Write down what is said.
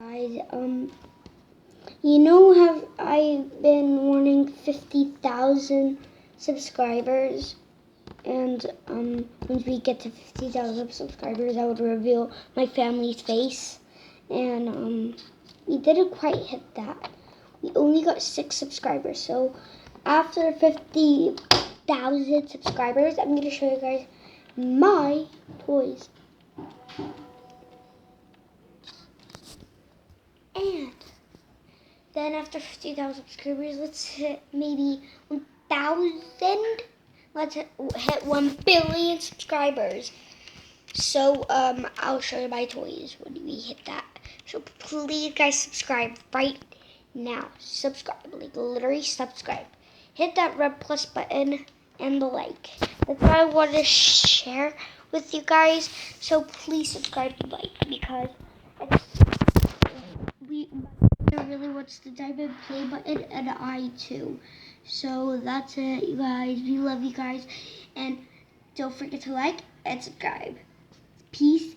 Guys, you know how I've been wanting 50,000 subscribers, and once we get to 50,000 subscribers, I would reveal my family's face, and we didn't quite hit that. We only got 6 subscribers, so after 50,000 subscribers, I'm gonna show you guys my toys. And then after 50,000 subscribers, let's hit maybe 1,000. Let's hit 1 billion subscribers. So I'll show you my toys when we hit that. So please, guys, subscribe right now. Subscribe, like literally subscribe. Hit that red plus button and the like. That's what I want to share with you guys. So please subscribe and like, because we really wants the diamond play button, and I too. So that's it, you guys. We love you guys, and don't forget to like and subscribe. Peace